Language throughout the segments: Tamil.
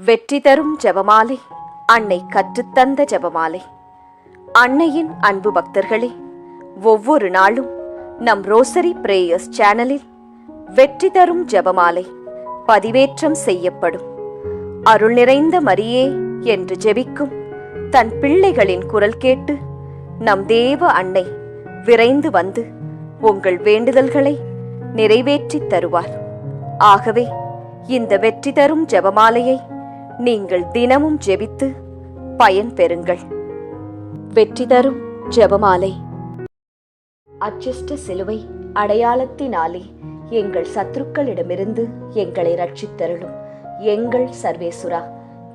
வெற்றி தரும் ஜெபமாலை, அன்னை கற்றுத்தந்த ஜெபமாலை. அன்னையின் அன்பு பக்தர்களே, ஒவ்வொரு நாளும் நம் ரோசரி பிரேயர்ஸ் சேனலில் வெற்றி தரும் ஜெபமாலை பதிவேற்றம் செய்யப்படும். அருள் நிறைந்த மரியே என்று ஜெபிக்கும் தன் பிள்ளைகளின் குரல் கேட்டு நம் தேவ அன்னை விரைந்து வந்து உங்கள் வேண்டுதல்களை நிறைவேற்றித் தருவார். ஆகவே இந்த வெற்றி தரும் ஜெபமாலையை நீங்கள் தினமும் ஜெபித்து பயன் பெறுங்கள். வெற்றி தரும் ஜெபமாலை. அச்சிஷ்ட சிலுவை அடையாளத்தினாலே எங்கள் சத்துருக்களிடமிருந்து எங்களை ரட்சித்தருளும் எங்கள் சர்வேசுரா.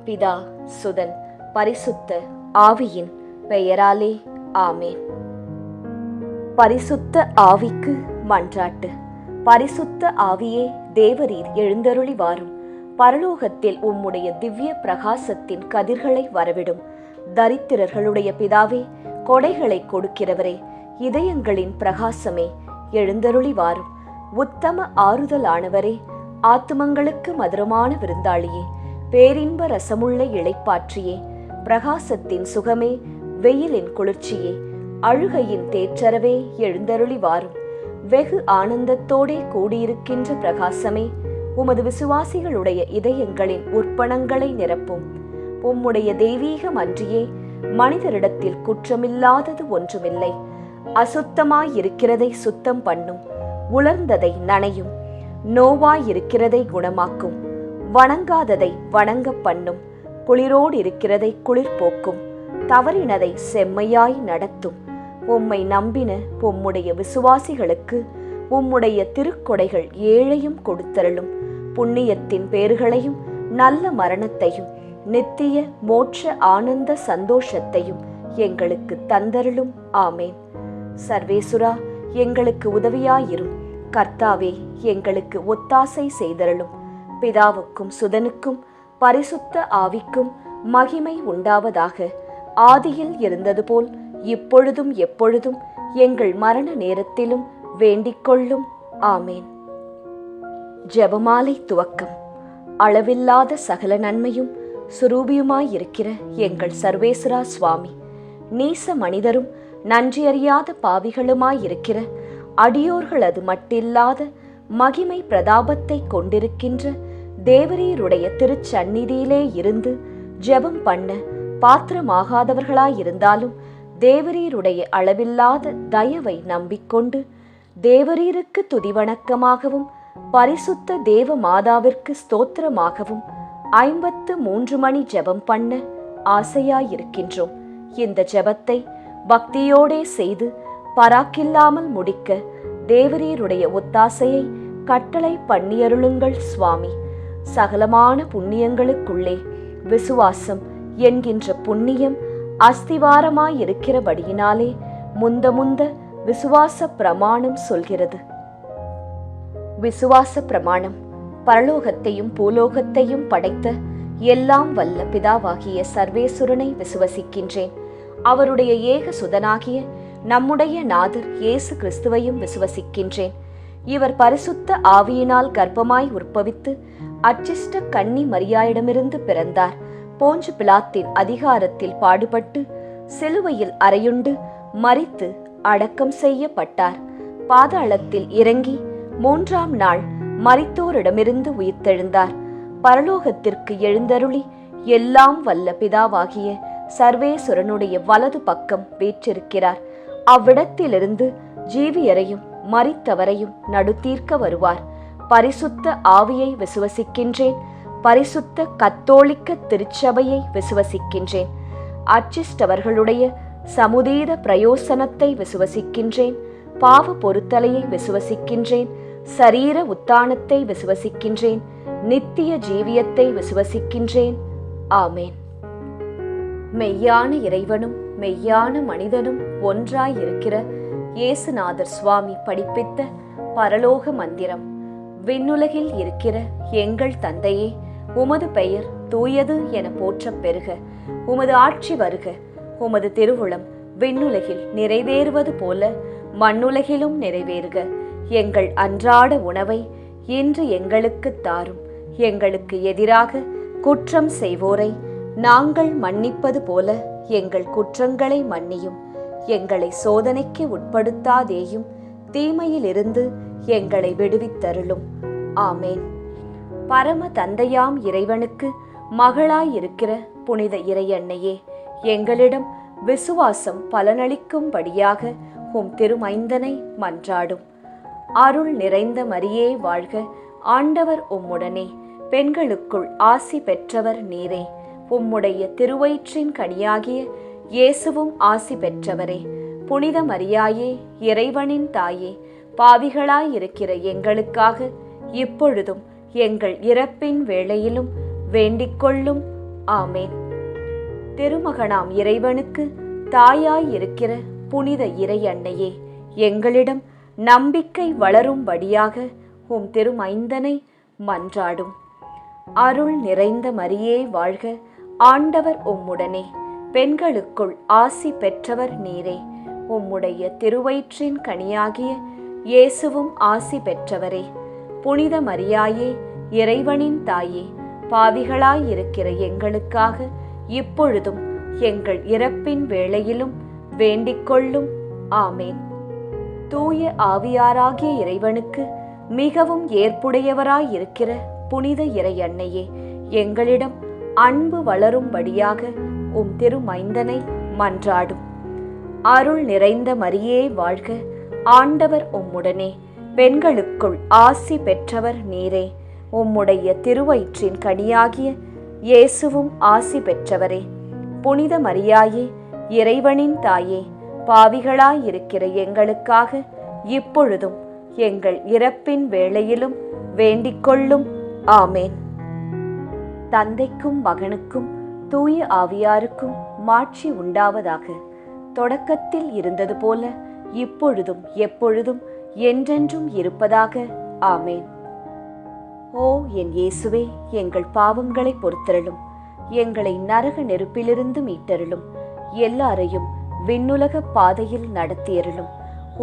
பிதா, சுதன், பரிசுத்த ஆவியின் பெயராலே ஆமேன். பரிசுத்த ஆவிக்கு மன்றாட்டு. பரிசுத்த ஆவியே, தேவரீர் எழுந்தருளி வாரும். பரலோகத்தில் உம்முடைய திவ்ய பிரகாசத்தின் கதிர்களை வரவிடும். தரித்திரர்களுடைய பிதாவே, கொடைகளை கொடுக்கிறவரே, இதயங்களின் பிரகாசமே, எழுந்தருளி வாரும். உத்தம ஆறுதலானவரே, ஆத்துமங்களுக்கு மதுரமான விருந்தாளியே, பேரின்ப ரசமுள்ள இளைப்பாற்றியே, பிரகாசத்தின் சுகமே, வெயிலின் குளிர்ச்சியே, அழுகையின் தேற்றரவே, எழுந்தருளி வாரும். வெகு ஆனந்தத்தோடே கூடியிருக்கின்ற பிரகாசமே, உமது விசுவாசிகளுடைய இதயங்களின் உற்பணங்களை நிரப்பும். உம்முடைய தெய்வீகம் அன்றியே மனிதரிடத்தில் குற்றமில்லாதது ஒன்றுமில்லை. அசுத்தமாயிருக்கிறதை சுத்தம் பண்ணும், உலர்ந்ததை நனையும், நோவாயிருக்கிறதை குணமாக்கும், வணங்காததை வணங்க பண்ணும், குளிரோடு இருக்கிறதை குளிர் போக்கும், தவறினதை செம்மையாய் நடத்தும். உம்மை நம்பின உம்முடைய விசுவாசிகளுக்கு உம்முடைய திருக்கொடைகள் ஏழையும் கொடுத்தருளும். புண்ணியத்தின் பேறுகளையும் நல்ல மரணத்தையும் நித்திய மோட்ச ஆனந்த சந்தோஷத்தையும் எங்களுக்கு தந்தருளும். ஆமேன். சர்வேசுரா, எங்களுக்கு உதவியாயிரும். கர்த்தாவே, எங்களுக்கு ஒத்தாசை செய்தருளும். பிதாவுக்கும் சுதனுக்கும் பரிசுத்த ஆவிக்கும் மகிமை உண்டாவதாக. ஆதியில் இருந்தது போல் இப்பொழுதும் எப்பொழுதும் எங்கள் மரண நேரத்திலும் வேண்டிக்கொள்ளும். ஆமேன். ஜெபமாலை துவக்கம். அளவில்லாத சகல நன்மையும் சுரூபியுமாயிருக்கிற எங்கள் சர்வேஸ்வரா சுவாமி, நீச மனிதரும் நன்றியறியாத பாவிகளுமாயிருக்கிற அடியோர்களது மட்டில்லாத மகிமை பிரதாபத்தை கொண்டிருக்கின்ற தேவரீருடைய திருச்சந்நிதியிலே இருந்து ஜெபம் பண்ண பாத்திரமாகாதவர்களாயிருந்தாலும் தேவரீருடைய அளவில்லாத தயவை நம்பிக்கொண்டு தேவரீருக்கு துதிவணக்கமாகவும் பரிசுத்த தேவ மாதாவிற்கு ஸ்தோத்திரமாகவும் 53 மணி ஜெபம் பண்ண ஆசையாயிருக்கின்றோம். இந்த ஜெபத்தை பக்தியோடே செய்து பராக்கில்லாமல் முடிக்க தேவரீருடைய ஒத்தாசையை கட்டளை பண்ணியருளுங்கள் சுவாமி. சகலமான புண்ணியங்களுக்குள்ளே விசுவாசம் என்கின்ற புண்ணியம் அஸ்திவாரமாயிருக்கிறபடியினாலே முந்த விசுவாச பிரமாணம் சொல்கிறது. விசுவாச பிரமாணம். பரலோகத்தையும் பூலோகத்தையும் படைத்த எல்லாம் வல்ல பிதாவாகிய சர்வேசுரனை விசுவசிக்கின்றேன். அவருடைய ஏக சுதனாகிய நம்முடைய நாதர் இயேசு கிறிஸ்துவையும் விசுவசிக்கின்றேன். இவர் பரிசுத்த ஆவியினால் கர்ப்பமாய் உற்பவித்து அச்சிஷ்ட கன்னி மரியாயிடமிருந்து பிறந்தார். போஞ்சு பிலாத்தின் அதிகாரத்தில் பாடுபட்டு சிலுவையில் அறையுண்டு மரித்து அடக்கம் செய்யப்பட்டார். பாதாளத்தில் இறங்கி 3ஆம் நாள் மரித்தோரிடமிருந்து உயிர்த்தெழுந்தார். பரலோகத்திற்கு எழுந்தருளி எல்லாம் வல்ல பிதாவாகிய சர்வேசுரனுடைய வலது பக்கம் வீற்றிருக்கிறார். அவ்விடத்திலிருந்து ஜீவியரையும் மரித்தவரையும் நடுத்தீர்க்க வருவார். பரிசுத்த ஆவியை விசுவசிக்கின்றேன். பரிசுத்த கத்தோலிக்க திருச்சபையை விசுவசிக்கின்றேன். அச்சிஷ்டவர்களுடைய சமுதீத பிரயோசனத்தை விசுவசிக்கின்றேன். பாவ பொருத்தலையை விசுவசிக்கின்றேன். சரீர உத்தானத்தை விசுவசிக்கின்றேன். நித்திய ஜீவியத்தை விசுவசிக்கின்றேன். ஆமேன். மெய்யான இறைவனும் மெய்யான மனிதனும் ஒன்றாயிருக்கிற இயேசுநாதர் சுவாமி படிப்பித்த பரலோக மந்திரம். விண்ணுலகில் இருக்கிற எங்கள் தந்தையே, உமது பெயர் தூயது என போற்றப் பெறுக. உமது ஆட்சி வருக. உமது திருவுளம் விண்ணுலகில் நிறைவேறுவது போல மண்ணுலகிலும் நிறைவேறுக. எங்கள் அன்றாட உணவை இன்று எங்களுக்கு தாரும். எங்களுக்கு எதிராக குற்றம் செய்வோரை நாங்கள் மன்னிப்பது போல எங்கள் குற்றங்களை மன்னியும். எங்களை சோதனைக்கு உட்படுத்தாதேயும், தீமையிலிருந்து எங்களை விடுவித்தருளும். ஆமேன். பரம தந்தையாம் இறைவனுக்கு மகளாயிருக்கிற புனித இறையன்னையே, எங்களிடம் விசுவாசம் பலனளிக்கும்படியாக உம் திருமைந்தனை மன்றாடும். அருள் நிறைந்த மரியே வாழ்க, ஆண்டவர் உம்முடனே, பெண்களுக்குள் ஆசி பெற்றவர் நீரே. உம்முடைய திருவயிற்றின் கனியாகிய இயேசுவும் ஆசி பெற்றவரே. புனித மரியாயே, இறைவனின் தாயே, பாவிகளாயிருக்கிற எங்களுக்காக இப்பொழுதும் எங்கள் இறப்பின் வேளையிலும் வேண்டிக்கொள்ளும். ஆமேன். திருமகனாம் இறைவனுக்கு தாயாயிருக்கிற புனித இறை அன்னையே, எங்களிடம் நம்பிக்கை வளரும்படியாக உம் திருமைந்தனை மன்றாடும். அருள் நிறைந்த மரியே வாழ்க, ஆண்டவர் உம்முடனே, பெண்களுக்குள் ஆசி பெற்றவர் நீரே. உம்முடைய திருவயிற்றின் கனியாகிய இயேசுவும் ஆசி பெற்றவரே. புனித மரியாயே, இறைவனின் தாயே, பாவிகளாயிருக்கிற எங்களுக்காக இப்பொழுதும் எங்கள் இறப்பின் வேளையிலும் வேண்டிக்கொள்ளும். ஆமேன். தூய ஆவியாராகிய இறைவனுக்கு மிகவும் ஏற்புடையவராயிருக்கிற புனித இறை அன்னையே, எங்களிடம் அன்பு வளரும்படியாக உம் திருமைந்தனை மன்றாடும். அருள் நிறைந்த மரியே வாழ்க, ஆண்டவர் உம்முடனே, பெண்களுக்குள் ஆசி பெற்றவர் நீரே. உம்முடைய திருவயிற்றின் கனியாகிய இயேசுவும் ஆசி பெற்றவரே. புனித மரியாயே, இறைவனின் தாயே, பாவிகளாயிருக்கிற எங்களுக்காக இப்பொழுதும் எங்கள் இறப்பின் வேளையிலும் வேண்டிக்கொள்ளும். ஆமேன். தந்தைக்கும் மகனுக்கும் தூய ஆவியாருக்கும் மாட்சி உண்டாவதாக. தொடக்கத்தில் இருந்தது போல இப்பொழுதும் எப்பொழுதும் என்றென்றும் இருப்பதாக. ஆமேன். ஓ என் இயேசுவே, எங்கள் பாவங்களை பொறுத்தருளும். எங்களை நரக நெருப்பிலிருந்து மீட்டருளும். எல்லாரையும் விண்ணுலக பாதையில் நடத்தியருளும்.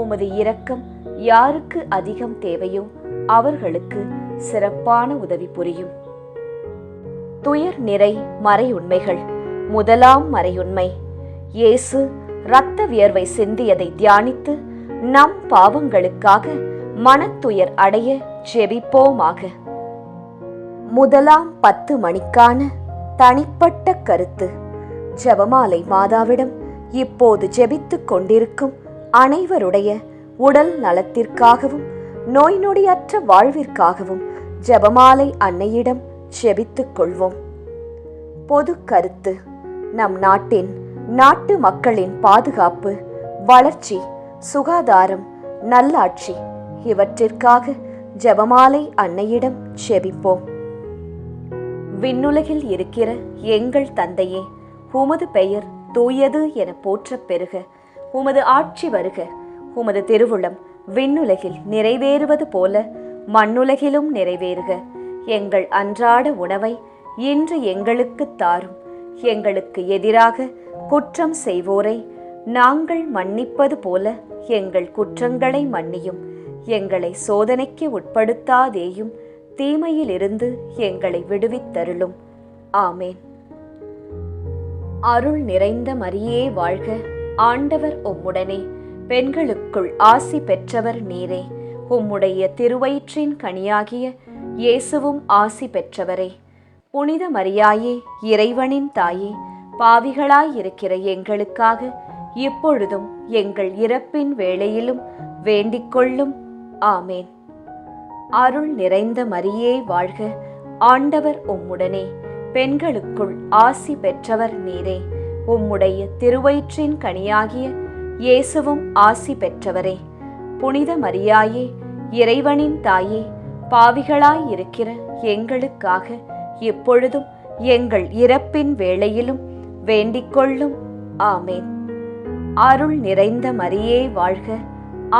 உமது இரக்கம் யாருக்கு அதிகம் தேவையோ அவர்களுக்கு சிறப்பான உதவி புரியும். துயர் நிறை மறையுண்மைகள். முதலாம் மறையுண்மை, இயேசு இரத்த வியர்வை சிந்தியதை தியானித்து நம் பாவங்களுக்காக மனத்துயர் அடைய ஜெபிப்போமாக. முதலாம் 10 மணிக்கான தனிப்பட்ட கருத்து. ஜெபமாலை மாதாவிடம் இப்போது ஜெபித்துக் கொண்டிருக்கும் அனைவருடைய உடல் நலத்திற்காகவும் நோய் நொடியற்ற வாழ்விற்காகவும் ஜெபமாலை அன்னையிடம் ஜெபித்துக் கொள்வோம். பொது கருத்து. நம் நாட்டு மக்களின் பாதுகாப்பு, வளர்ச்சி, சுகாதாரம், நல்லாட்சி இவற்றிற்காக ஜெபமாலை அன்னையிடம் ஜெபிப்போம். விண்ணுலகில் இருக்கிற எங்கள் தந்தையே, உமது பெயர் தூயது என போற்றப் பெறுக. உமது ஆட்சி வருக. உமது திருவுளம் விண்ணுலகில் நிறைவேறுவது போல மண்ணுலகிலும் நிறைவேறுக. எங்கள் அன்றாட உணவை இன்று எங்களுக்கு தாரும். எங்களுக்கு எதிராக குற்றம் செய்வோரை நாங்கள் மன்னிப்பது போல எங்கள் குற்றங்களை மன்னியும். எங்களை சோதனைக்கு உட்படுத்தாதேயும், தீமையிலிருந்து எங்களை விடுவித்தருளும். ஆமேன். அருள் நிறைந்த மரியே வாழ்க, ஆண்டவர் உம்முடனே, பெண்களுக்குள் ஆசி பெற்றவர் நீரே. உம்முடைய திருவயிற்றின் கனியாகிய இயேசுவும் ஆசி பெற்றவரே. புனித மரியாயே, இறைவனின் தாயே, பாவிகளாயிருக்கிற எங்களுக்காக இப்பொழுதும் எங்கள் இறப்பின் வேளையிலும் வேண்டிக்கொள்ளும். ஆமேன். அருள் நிறைந்த மரியே வாழ்க, ஆண்டவர் உம்முடனே, பெண்களுக்குள் ஆசி பெற்றவர் நீரே. உம்முடைய திருவயிற்றின் கனியாகிய இயேசுவும் ஆசி பெற்றவரே. புனித மரியாயே, இறைவனின் தாயே, பாவிகளாயிருக்கிற எங்களுக்காக இப்பொழுதும் எங்கள் இறப்பின் வேளையிலும் வேண்டிக்கொள்ளும். ஆமேன். அருள் நிறைந்த மரியே வாழ்க,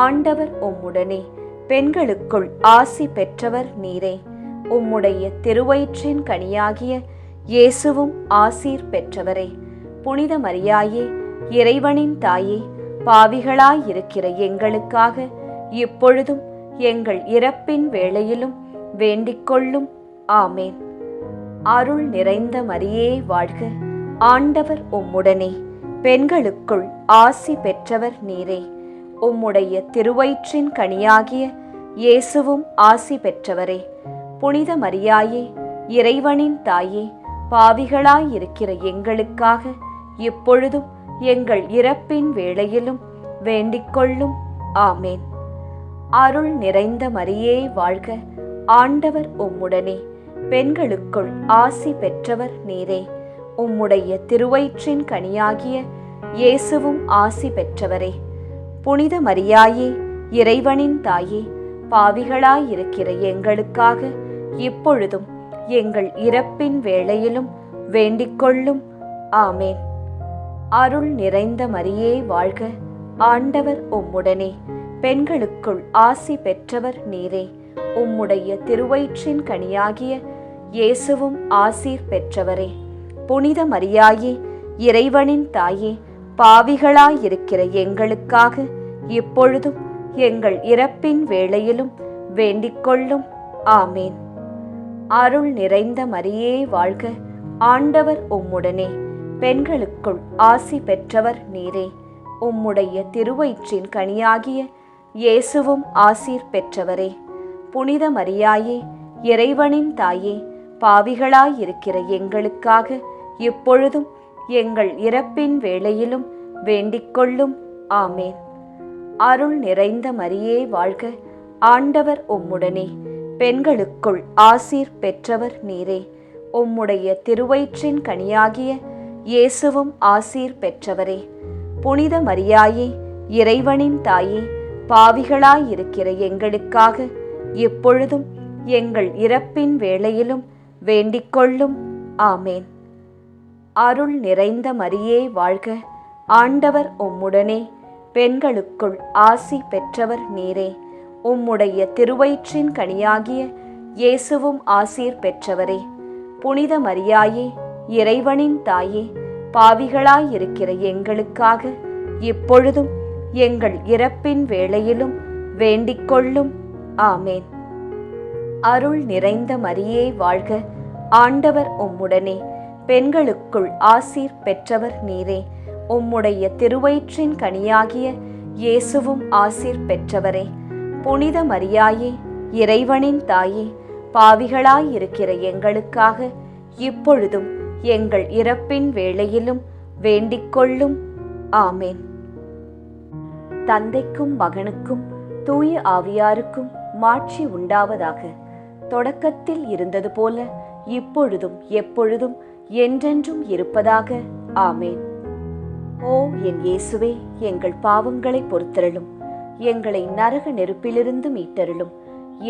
ஆண்டவர் உம்முடனே, பெண்களுக்குள் ஆசி பெற்றவர் நீரே. உம்முடைய திருவயிற்றின் கனியாகிய இயேசுவும் ஆசீர் பெற்றவரே. புனித மரியாயே, இறைவனின் தாயே, பாவிகளாயிருக்கிற எங்களுக்காக இப்பொழுதும் எங்கள் இறப்பின் வேளையிலும் வேண்டிக்கொள்ளும். ஆமேன். அருள் நிறைந்த மரியே வாழ்க, ஆண்டவர் உம்முடனே, பெண்களுக்குள் ஆசி பெற்றவர் நீரே. உம்முடைய திருவயிற்றின் கனியாகிய இயேசுவும் ஆசி பெற்றவரே. புனித மரியாயே, இறைவனின் தாயே, பாவிகளாயிருக்கிற எங்களுக்காக இப்பொழுதும் எங்கள் இறப்பின் வேளையிலும் வேண்டிக்கொள்ளும். ஆமேன். அருள் நிறைந்த மரியே வாழ்க, ஆண்டவர் உம்முடனே, பெண்களுக்குள் ஆசி பெற்றவர் நீரே. உம்முடைய திருவயிற்றின் கனியாகிய இயேசுவும் ஆசி பெற்றவரே. புனித மரியாயே, இறைவனின் தாயே, பாவிகளாயிருக்கிற எங்களுக்காக இப்பொழுதும் எங்கள் இறப்பின் வேளையிலும் வேண்டிக்கொள்ளும். ஆமேன். அருள் நிறைந்த மரியே வாழ்க, ஆண்டவர் உம்முடனே, பெண்களுக்குள் ஆசி பெற்றவர் நீரே. உம்முடைய திருவயிற்றின் கனியாகிய இயேசுவும் ஆசீர் பெற்றவரே. புனித மரியாயே, இறைவனின் தாயே, பாவிகளாயிருக்கிற எங்களுக்காக இப்பொழுதும் எங்கள் இறப்பின் வேளையிலும் வேண்டிக்கொள்ளும். ஆமேன். அருள் நிறைந்த மரியே வாழ்க, ஆண்டவர் உம்முடனே, பெண்களுக்குள் ஆசி பெற்றவர் நீரே. உம்முடைய திருவயிற்றின் கனியாகிய இயேசுவும் ஆசீர் பெற்றவரே. புனித மரியாயே, இறைவனின் தாயே, பாவிகளாயிருக்கிற எங்களுக்காக இப்பொழுதும் எங்கள் இறப்பின் வேளையிலும் வேண்டிக்கொள்ளும். ஆமேன். அருள் நிறைந்த மரியே வாழ்க, ஆண்டவர் உம்முடனே, பெண்களுக்குள் ஆசீர் பெற்றவர் நீரே. உம்முடைய திருவயிற்றின் கனியாகிய இயேசுவும் ஆசீர் பெற்றவரே. புனித மரியாயே, இறைவனின் தாயே, பாவிகளாயிருக்கிற எங்களுக்காக இப்பொழுதும் எங்கள் இறப்பின் வேளையிலும் வேண்டிக்கொள்ளும். ஆமேன். அருள் நிறைந்த மரியே வாழ்க, ஆண்டவர் உம்முடனே, பெண்களுக்குள் ஆசி பெற்றவர் நீரே. உம்முடைய திருவயிற்றின் கனியாகிய இயேசுவும் ஆசீர் பெற்றவரே. புனித மரியாயே, இறைவனின் தாயே, பாவிகளாயிருக்கிற எங்களுக்காக இப்பொழுதும் எங்கள் இறப்பின் வேளையிலும் வேண்டிக்கொள்ளும். ஆமேன். அருள் நிறைந்த மரியே வாழ்க, ஆண்டவர் உம்முடனே, பெண்களுக்குள் ஆசீர் பெற்றவர் நீரே. உம்முடைய திருவயிற்றின் கனியாகிய இயேசுவும் ஆசீர் பெற்றவரே. புனித மரியாயே, இறைவனின் தாயே, பாவிகளாயிருக்கிற எங்களுக்காக இப்பொழுதும் எங்கள் இறப்பின் வேளையிலும் வேண்டிக்கொள்ளும். ஆமேன். தந்தைக்கும் மகனுக்கும் தூய ஆவியாருக்கும் மாட்சி உண்டாவதாக. தொடக்கத்தில் இருந்தது போல இப்பொழுதும் எப்பொழுதும் என்றென்றும் இருப்பதாக. ஆமேன். ஓ என் இயேசுவே, எங்கள் பாவங்களை பொறுத்தருளும், எங்களை நரக நெருப்பிலிருந்து மீட்டருளும்,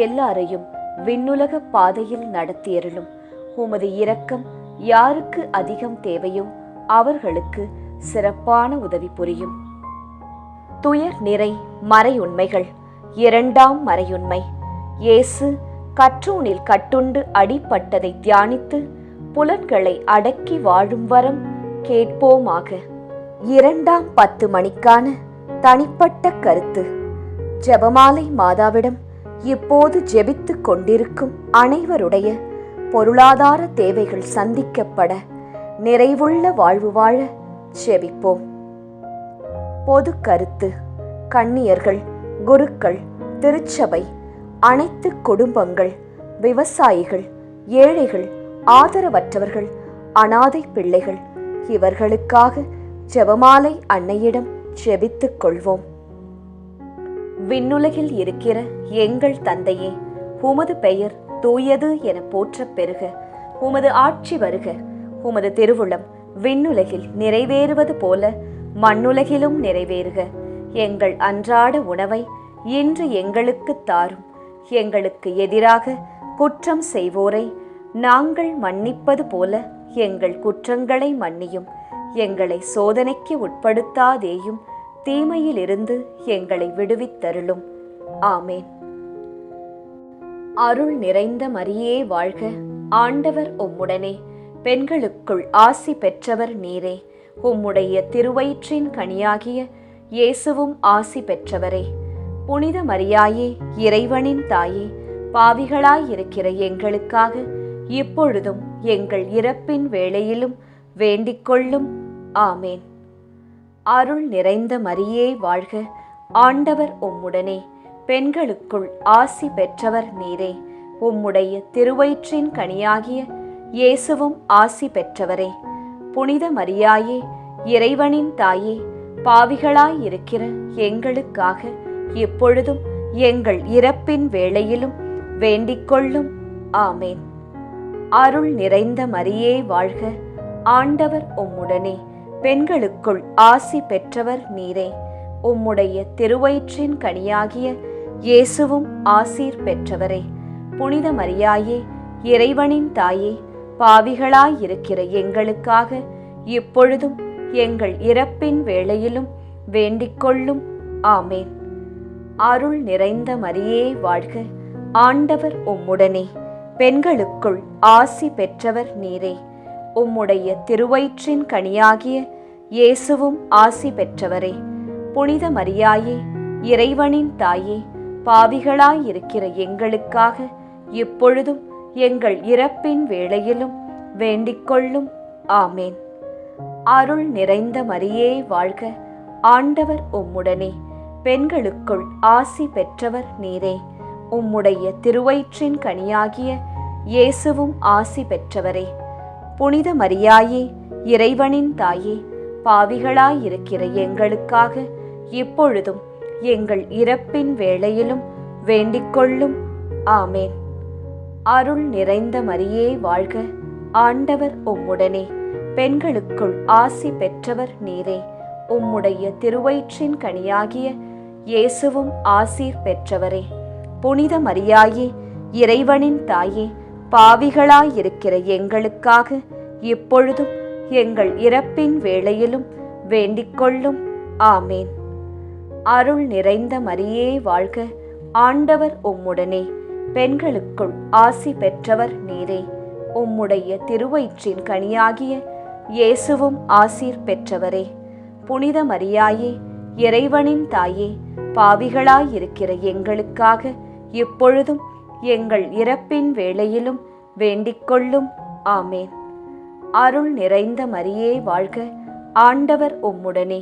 எல்லாரையும் விண்ணுலக பாதையில் நடத்தியருளும். உமது இரக்கம் யாருக்கு அதிகம் தேவையோ அவர்களுக்கு சிறப்பான உதவி புரியும். துயர் நிறை மறையுண்மைகள். இரண்டாம் மறையுண்மை. இயேசு கற்றூனில் கட்டுண்டு அடிபட்டதை தியானித்து புலன்களை அடக்கி வாழும் வரம் கேட்போமாக. 2ஆம் 10 மணிக்கான தனிப்பட்ட கருத்து. ஜெபமாலை மாதாவிடம் இப்போது ஜெபித்துக் கொண்டிருக்கும் அனைவருடைய பொருளாதார தேவைகள் சந்திக்கப்பட நிறைவுள்ள வாழ்வு வாழ ஜெபிப்போம். பொது கருத்து. கன்னியர்கள், குருக்கள், திருச்சபை, அனைத்து குடும்பங்கள், விவசாயிகள், ஏழைகள், ஆதரவற்றவர்கள், அனாதை பிள்ளைகள், இவர்களுக்காக ஜெபமாலை அன்னையிடம் ஜெபித்துக் கொள்வோம். விண்ணுலகில் இருக்கிற எங்கள் தந்தையே, உமது பெயர் தூயது என போற்றப் பெறுக. உமது ஆட்சி வருக. உமது திருவுளம் விண்ணுலகில் நிறைவேறுவது போல மண்ணுலகிலும் நிறைவேறுக. எங்கள் அன்றாட உணவை இன்று எங்களுக்கு தாரும். எங்களுக்கு எதிராக குற்றம் செய்வோரை நாங்கள் மன்னிப்பது போல எங்கள் குற்றங்களை மன்னியும். எங்களை சோதனைக்கு உட்படுத்தாதேயும், தீமையிலிருந்து எங்களை விடுவித்தருளும். ஆமேன். அருள் நிறைந்த மரியே வாழ்க, ஆண்டவர் உம்முடனே, பெண்களுக்குள் ஆசி பெற்றவர் நீரே. உம்முடைய திருவயிற்றின் கனியாகிய இயேசுவும் ஆசி பெற்றவரே. புனித மரியாயே, இறைவனின் தாயே, பாவிகளாயிருக்கிற எங்களுக்காக இப்பொழுதும் எங்கள் இறப்பின் வேளையிலும் வேண்டிக்கொள்ளும். ஆமேன். அருள் நிறைந்த மரியே வாழ்க, ஆண்டவர் உம்முடனே, பெண்களுக்குள் ஆசி பெற்றவர் நீரே. உம்முடைய திருவயிற்றின் கனியாகிய இயேசுவும் ஆசி பெற்றவரே. புனித மரியாயே, இறைவனின் தாயே, பாவிகளாயிருக்கிற எங்களுக்காக இப்பொழுதும் எங்கள் இறப்பின் வேளையிலும் வேண்டிக்கொள்ளும். ஆமேன். அருள் நிறைந்த மரியே வாழ்க, ஆண்டவர் உம்முடனே, பெண்களுக்குள் ஆசி பெற்றவர் நீரே. உம்முடைய திருவயிற்றின் கனியாகிய இயேசுவும் ஆசீர் பெற்றவரே. புனித மரியாயே, இறைவனின் தாயே, பாவிகளாயிருக்கிற எங்களுக்காக இப்பொழுதும் எங்கள் இறப்பின் வேளையிலும் வேண்டிக்கொள்ளும். ஆமேன். அருள் நிறைந்த மரியே வாழ்க, ஆண்டவர் உம்முடனே, பெண்களுக்குள் ஆசி பெற்றவர் நீரே. உம்முடைய திருவயிற்றின் கனியாகிய இயேசுவும் ஆசி பெற்றவரே. புனித மரியாயே, இறைவனின் தாயே, பாவிகளாயிருக்கிற எங்களுக்காக இப்பொழுதும் எங்கள் இறப்பின் வேளையிலும் வேண்டிக்கொள்ளும். ஆமேன். அருள் நிறைந்த மரியே வாழ்க, ஆண்டவர் உம்முடனே, பெண்களுக்குள் ஆசி பெற்றவர் நீரே. உம்முடைய திருவயிற்றின் கனியாகிய இயேசுவும் ஆசி பெற்றவரே. புனித மரியாயே, இறைவனின் தாயே, பாவிகளாயிருக்கிற எங்களுக்காக இப்பொழுதும் எங்கள் இறப்பின் வேளையிலும் வேண்டிக்கொள்ளும். ஆமேன். அருள் நிறைந்த மரியே வாழ்க, ஆண்டவர் உம்முடனே, பெண்களுக்குள் ஆசி பெற்றவர் நீரே. உம்முடைய திருவயிற்றின் கனியாகிய இயேசுவும் ஆசீர் பெற்றவரே. புனித மரியாயே, இறைவனின் தாயே, பாவிகளாயிருக்கிற எங்களுக்காக இப்பொழுதும் எங்கள் இறப்பின் வேளையிலும் வேண்டிக்கொள்ளும். ஆமேன். அருள் நிறைந்த மரியே வாழ்க, ஆண்டவர் உம்முடனே, பெண்களுக்குள் ஆசி பெற்றவர் நீரே. உம்முடைய திருவயிற்றின் கனியாகிய இயேசுவும் ஆசீர் பெற்றவரே. புனித மரியாயே, இறைவனின் தாயே, பாவிகளாயிருக்கிற எங்களுக்காக இப்பொழுதும் எங்கள் இறப்பின் வேளையிலும் வேண்டிக்கொள்ளும். ஆமேன். அருள் நிறைந்த மரியே வாழ்க, ஆண்டவர் உம்முடனே,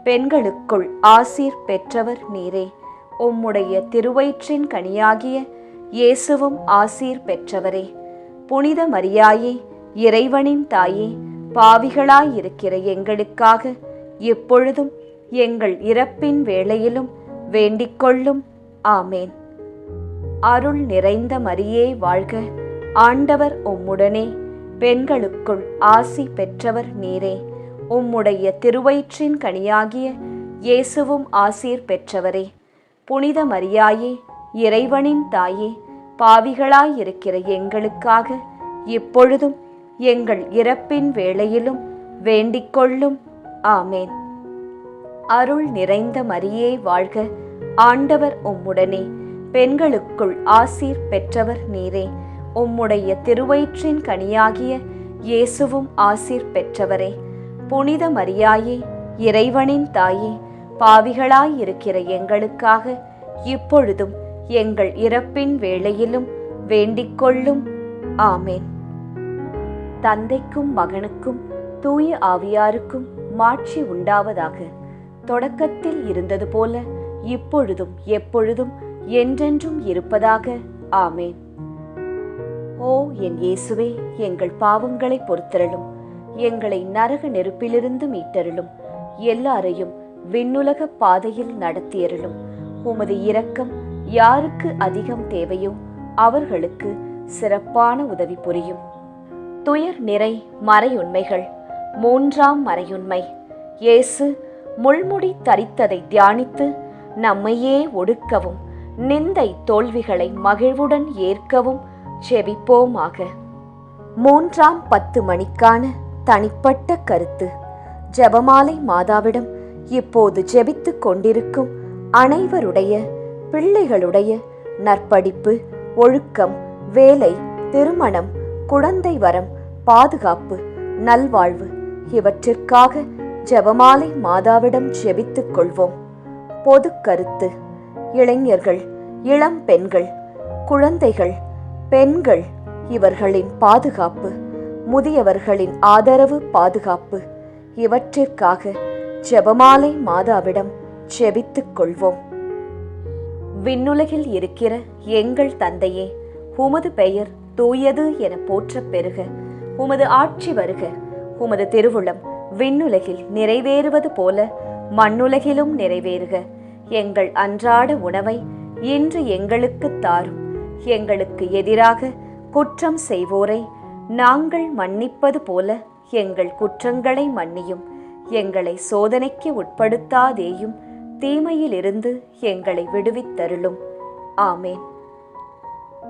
பெண்களுக்குள் ஆசீர் பெற்றவர் நீரே. உம்முடைய திருவயிற்றின் கனியாகிய இயேசுவும் ஆசீர் பெற்றவரே. புனித மரியாயே, இறைவனின் தாயே, பாவிகளாயிருக்கிற எங்களுக்காக இப்பொழுதும் எங்கள் இறப்பின் வேளையிலும் வேண்டிக்கொள்ளும். ஆமேன். அருள் நிறைந்த மரியே வாழ்க, ஆண்டவர் உம்முடனே, பெண்களுக்குள் ஆசி பெற்றவர் நீரே. உம்முடைய திருவயிற்றின் கனியாகிய இயேசுவும் ஆசீர் பெற்றவரே. புனித மரியாயே, இறைவனின் தாயே, பாவிகளாயிருக்கிற எங்களுக்காக இப்பொழுதும் எங்கள் இறப்பின் வேளையிலும் வேண்டிக்கொள்ளும். ஆமேன். அருள் நிறைந்த மரியே வாழ்க, ஆண்டவர் உம்முடனே, பெண்களுக்குள் ஆசீர் பெற்றவர் நீரே. உம்முடைய திருவயிற்றின் கனியாகிய இயேசுவும் ஆசீர் பெற்றவரே. புனித மரியாயே, இறைவனின் தாயே, பாவிகளாயிருக்கிற எங்களுக்காக இப்பொழுதும் எங்கள் இறப்பின் வேளையிலும் வேண்டிக்கொள்ளும். ஆமேன். தந்தைக்கும் மகனுக்கும் தூய ஆவியாருக்கும் மாட்சி உண்டாவதாக. தொடக்கத்தில் இருந்தது போல இப்பொழுதும் எப்பொழுதும் என்றென்றும் இருப்பதாக. ஆமேன். ஓ என் இயேசுவே, எங்கள் பாவங்களை பொறுத்தருளும், எங்களை நரக நெருப்பிலிருந்து மீட்டருளும், எல்லாரையும் விண்ணுலக பாதையில் நடத்தியருளும். உமது இரக்கம் யாருக்கு அதிகம் தேவையோ அவர்களுக்கு சிறப்பான உதவி புரியும். துயர் நிறை மறையுண்மைகள். 3ஆம் மறையுண்மை. இயேசு முள்முடி தரித்ததை தியானித்து நம்மையே ஒடுக்கவும் நிந்தை தோல்விகளை மகிழ்வுடன் ஏற்கவும் ஜெபிப்போமாக. 3ஆம் 10 மணிக்கான தனிப்பட்ட கருத்து. ஜெபமாலை மாதாவிடம் இப்போது ஜெபித்துக் கொண்டிருக்கும் அனைவருடைய பிள்ளைகளுடைய நற்படிப்பு, ஒழுக்கம், வேலை, திருமணம், குழந்தை வரம், பாதுகாப்பு, நல்வாழ்வு இவற்றிற்காக ஜெபமாலை மாதாவிடம் ஜெபித்துக் கொள்வோம். பொது கருத்து. இளைஞர்கள், இளம் பெண்கள், குழந்தைகள், பெண்கள் இவர்களின் பாதுகாப்பு, முதியவர்களின் ஆதரவு, பாதுகாப்பு இவற்றிற்காக ஜெபமாலை மாதாவிடம் ஜெபித்துக் கொள்வோம். விண்ணுலகில் இருக்கிற எங்கள் தந்தையே, உமது பெயர் தூயது என போற்றப் பெறுக. உமது ஆட்சி வருக. உமது திருவுளம் விண்ணுலகில் நிறைவேறுவது போல மண்ணுலகிலும் நிறைவேறுக. எங்கள் அன்றாட உணவை இன்று எங்களுக்கு தாரும். எங்களுக்கு எதிராக குற்றம் செய்வோரை நாங்கள் மன்னிப்பது போல எங்கள் குற்றங்களை மன்னியும். எங்களை சோதனைக்கு உட்படுத்தாதேயும், தீமையிலிருந்து எங்களை விடுவித்தருளும். ஆமேன்.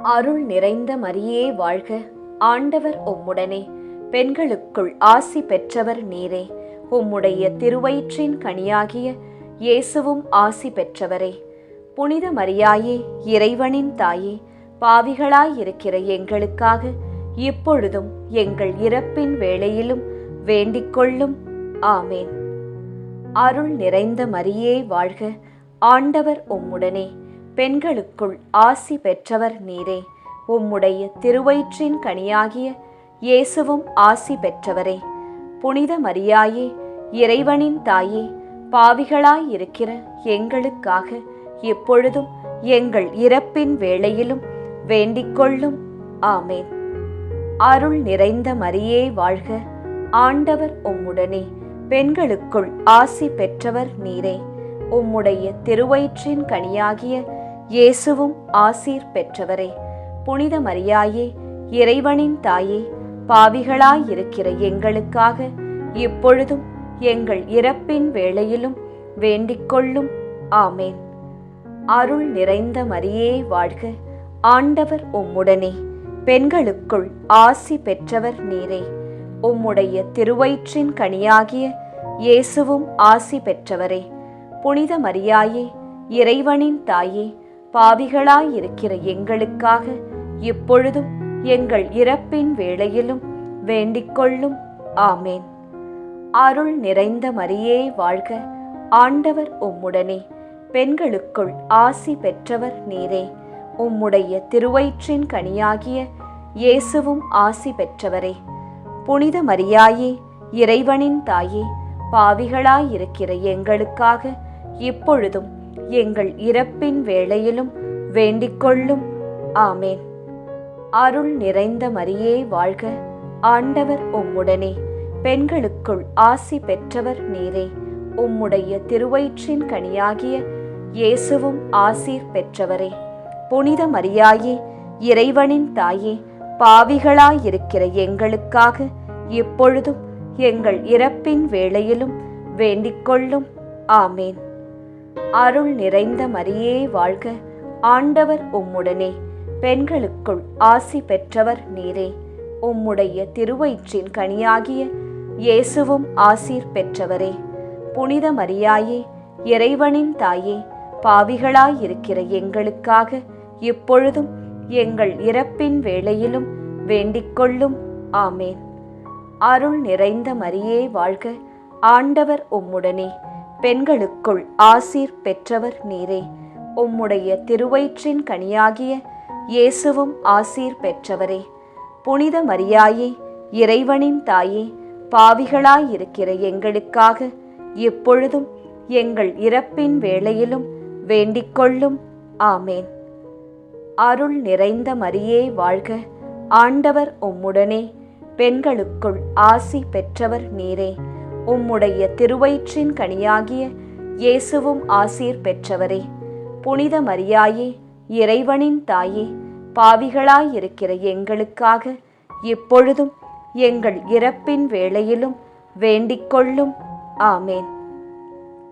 அருள் நிறைந்த மரியே வாழ்க. ஆண்டவர் உம்முடனே. பெண்களுக்குள் ஆசி பெற்றவர் நீரே. உம்முடைய திருவயிற்றின் கனியாகிய இயேசுவும் ஆசி பெற்றவரே. புனித மரியாயே, இறைவனின் தாயே, பாவிகளாயிருக்கிற எங்களுக்காக இப்பொழுதும் எங்கள் இறப்பின் வேளையிலும் வேண்டிக்கொள்ளும். ஆமேன். அருள் நிறைந்த மரியே வாழ்க. ஆண்டவர் உம்முடனே. பெண்களுக்குள் ஆசி பெற்றவர் நீரே. உம்முடைய திருவயிற்றின் கனியாகிய இயேசுவும் ஆசி பெற்றவரே. புனித மரியாயே, இறைவனின் தாயே, பாவிகளாயிருக்கிற எங்களுக்காக இப்பொழுதும் எங்கள் இறப்பின் வேளையிலும் வேண்டிக்கொள்ளும். ஆமேன். அருள் நிறைந்த மரியே வாழ்க. ஆண்டவர் உம்முடனே. பெண்களுக்குள் ஆசி பெற்றவர் நீரே. உம்முடைய திருவயிற்றின் கனியாகிய இயேசுவும் ஆசீர் பெற்றவரே. புனித மரியாயே, இறைவனின் தாயே, பாவிகளாயிருக்கிற எங்களுக்காக இப்பொழுதும் எங்கள் இறப்பின் வேளையிலும் வேண்டிக்கொள்ளும். ஆமேன். அருள் நிறைந்த மரியே வாழ்க. ஆண்டவர் உம்முடனே. பெண்களுக்குள் ஆசி பெற்றவர் நீரே. உம்முடைய திருவயிற்றின் கனியாகிய இயேசுவும் ஆசி பெற்றவரே. புனித மரியாயே, இறைவனின் தாயே, பாவிகளாயிருக்கிற எங்களுக்காக இப்பொழுதும் எங்கள் இறப்பின் வேளையிலும் வேண்டிக்கொள்ளும். ஆமேன். அருள் நிறைந்த மரியே வாழ்க. ஆண்டவர் உம்முடனே. பெண்களுக்குள் ஆசி பெற்றவர் நீரே. உம்முடைய திருவயிற்றின் கனியாகிய இயேசுவும் ஆசி பெற்றவரே. புனித மரியாயே, இறைவனின் தாயே, பாவிகளாயிருக்கிற எங்களுக்காக இப்பொழுதும் எங்கள் இறப்பின் வேளையிலும் வேண்டிக்கொள்ளும். ஆமேன். அருள் நிறைந்த மரியே வாழ்க. ஆண்டவர் உம்முடனே. பெண்களுக்குள் ஆசி பெற்றவர் நீரே. உம்முடைய திருவயிற்றின் கனியாகிய இயேசுவும் ஆசீர் பெற்றவரே. புனித மரியாயே, இறைவனின் தாயே, பாவிகளாயிருக்கிற எங்களுக்காக இப்பொழுதும் எங்கள் இறப்பின் வேளையிலும் வேண்டிக்கொள்ளும். ஆமேன். அருள் நிறைந்த மரியே வாழ்க. ஆண்டவர் உம்முடனே. பெண்களுக்குள் ஆசி பெற்றவர் நீரே. உம்முடைய திருவயிற்றின் கனியாகிய இயேசுவும் ஆசீர் பெற்றவரே. புனித மரியாயே, இறைவனின் தாயே, பாவிகளாயிருக்கிற எங்களுக்காக இப்பொழுதும் எங்கள் இறப்பின் வேளையிலும் வேண்டிக்கொள்ளும். ஆமேன். அருள் நிறைந்த மரியே வாழ்க. ஆண்டவர் உம்முடனே. பெண்களுக்குள் ஆசீர் பெற்றவர் நீரே. உம்முடைய திருவயிற்றின் கனியாகிய இயேசுவும் ஆசீர் பெற்றவரே. புனித மரியாயே, இறைவனின் தாயே, பாவிகளாயிருக்கிற எங்களுக்காக இப்பொழுதும் எங்கள் இறப்பின் வேளையிலும் வேண்டிக்கொள்ளும். ஆமேன். அருள் நிறைந்த மரியே வாழ்க. ஆண்டவர் உம்முடனே. பெண்களுக்குள் ஆசி பெற்றவர் நீரே. உம்முடைய திருவயிற்றின் கனியாகிய இயேசுவும் ஆசீர் பெற்றவரே. புனித மரியாயே, இறைவனின் தாயே, பாவிகளாயிருக்கிற எங்களுக்காக இப்பொழுதும் எங்கள் இறப்பின் வேளையிலும் வேண்டிக்கொள்ளும். ஆமேன்.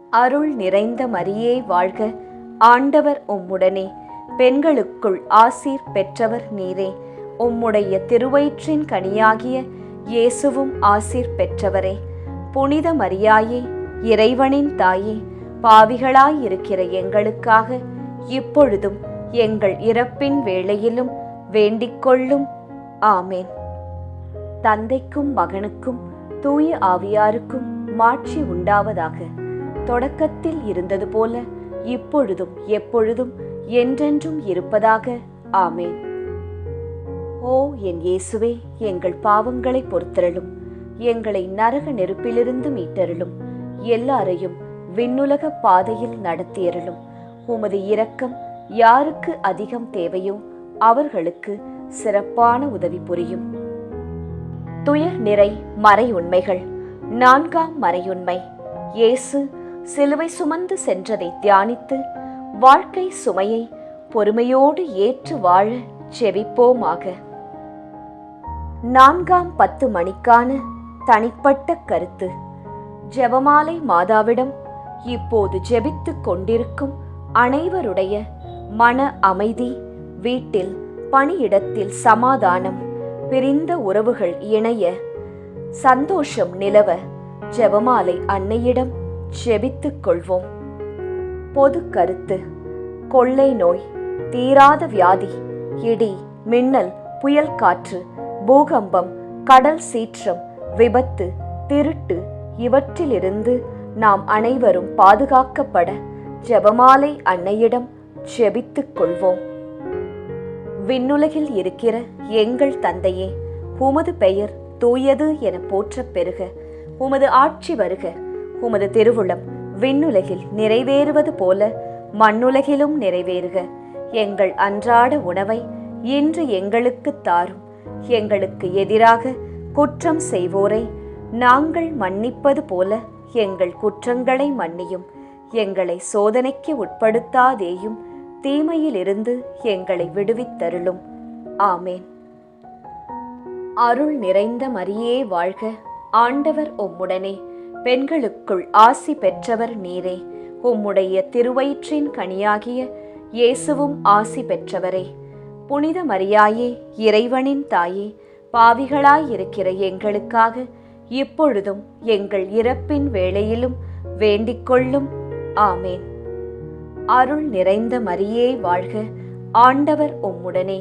அருள் நிறைந்த மரியே வாழ்க. ஆண்டவர் உம்முடனே. பெண்களுக்குள் ஆசீர் பெற்றவர் நீரே. உம்முடைய திருவயிற்றின் கனியாகிய இயேசுவும் ஆசீர் பெற்றவரே. புனித மரியாயே, இறைவனின் தாயே, பாவிகளாயிருக்கிற எங்களுக்காக இப்பொழுதும் எங்கள் இறப்பின் வேளையிலும் வேண்டிக்கொள்ளும். ஆமேன். தந்தைக்கும் மகனுக்கும் தூய ஆவியாருக்கும் மாட்சி உண்டாவதாக. தொடக்கத்தில் இருந்தது போல இப்பொழுதும் எப்பொழுதும் என்றென்றும் இருப்பதாக. ஆமேன். ஓ என் இயேசுவே, எங்கள் பாவங்களை பொறுத்தருளும். எங்களை நரக நெருப்பிலிருந்து மீட்டருளும். எல்லாரையும் விண்ணுலக பாதையில் நடத்தியருளும். உமது இரக்கம் யாருக்கு அதிகம் தேவையோ அவர்களுக்கு சிறப்பான உதவி புரியும். துயர் நிறை மறை உண்மைகள். 4ஆம் மறையுண்மை. இயேசு சிலுவை சுமந்து சென்றதை தியானித்து வாழ்க்கை சுமையை பொறுமையோடு ஏற்று வாழ ஜெபிப்போமாக. 4ஆம் 10 மணிக்கான தனிப்பட்ட கருத்து. ஜெபமாலை மாதாவிடம் இப்போது ஜெபித்துக் கொண்டிருக்கும் அனைவருடைய மன அமைதி, வீட்டில் பணியிடத்தில் சமாதானம், பிரிந்த உறவுகள் இணைய சந்தோஷம் நிலவ ஜெபமாலை அன்னையிடம் ஜெபித்துக் கொள்வோம். பொது கருத்து. கொள்ளை நோய், தீராத வியாதி, இடி மின்னல், புயல் காற்று, பூகம்பம், கடல் சீற்றம், விபத்து, திருட்டு இவற்றிலிருந்து நாம் அனைவரும் பாதுகாக்கப்பட ஜெபமாலை அன்னையிடம் ஜெபித்துக் கொள்வோம். விண்ணுலகில் இருக்கிற எங்கள் தந்தையே, உமது பெயர் தூயது என போற்றப் பெறுக. உமது ஆட்சி வருக. உமது திருவுளம் விண்ணுலகில் நிறைவேறுவது போல மண்ணுலகிலும் நிறைவேறுக. எங்கள் அன்றாட உணவை இன்று எங்களுக்கு தாரும். எங்களுக்கு எதிராக குற்றம் செய்வோரை நாங்கள் மன்னிப்பது போல எங்கள் குற்றங்களை மன்னியும். எங்களை சோதனைக்கு உட்படுத்தாதேயும், தீமையிலிருந்து எங்களை விடுவித்தருளும். ஆமேன். அருள் நிறைந்த மரியே வாழ்க. ஆண்டவர் உம்முடனே, பெண்களுக்குள் ஆசி பெற்றவர் நீரே. உம்முடைய திருவயிற்றின் கனியாகிய இயேசுவும் ஆசி பெற்றவரே. புனித மரியாயே, இறைவனின் தாயே, பாவிகளாயிருக்கிற எங்களுக்காக இப்பொழுதும் எங்கள் இறப்பின் வேளையிலும் வேண்டிக்கொள்ளும். ஆமேன். அருள் நிறைந்த மரியே வாழ்க. ஆண்டவர் உம்முடனே,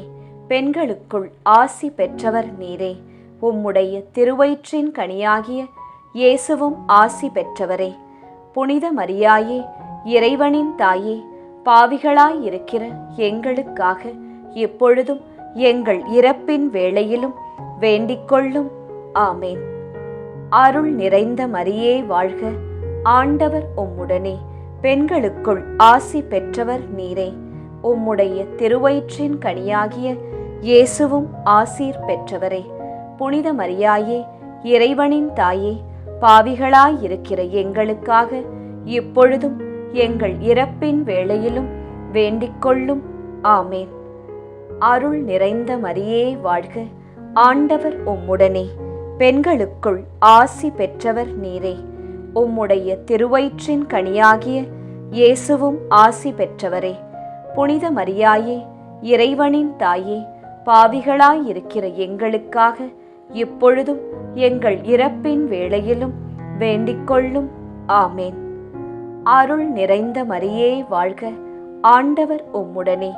பெண்களுக்குள் ஆசி பெற்றவர் நீரே. உம்முடைய திருவயிற்றின் கனியாகிய இயேசுவும் ஆசி பெற்றவரே. புனித மரியாயே, இறைவனின் தாயே, பாவிகளாயிருக்கிற எங்களுக்காக இப்பொழுதும் எங்கள் இறப்பின் வேளையிலும் வேண்டிக்கொள்ளும். ஆமேன். அருள் நிறைந்த மரியே வாழ்க. ஆண்டவர் உம்முடனே, பெண்களுக்குள் ஆசி பெற்றவர் நீரே. உம்முடைய திருவயிற்றின் கனியாகிய இயேசுவும் ஆசீர் பெற்றவரே. புனித மரியாயே, இறைவனின் தாயே, பாவிகளாயிருக்கிற எங்களுக்காக இப்பொழுதும் எங்கள் இறப்பின் வேளையிலும் வேண்டிக்கொள்ளும். ஆமேன். அருள் நிறைந்த மரியே வாழ்க. ஆண்டவர் உம்முடனே, பெண்களுக்குள் ஆசி பெற்றவர் நீரே. உம்முடைய திருவயிற்றின் கனியாகிய இயேசுவும் ஆசி பெற்றவரே. புனித மரியாயே, இறைவனின் தாயே, பாவிகளாயிருக்கிற எங்களுக்காக இப்பொழுதும் எங்கள் இறப்பின் வேளையிலும் வேண்டிக்கொள்ளும். ஆமேன். அருள் நிறைந்த மரியே வாழ்க. ஆண்டவர் உம்முடனே,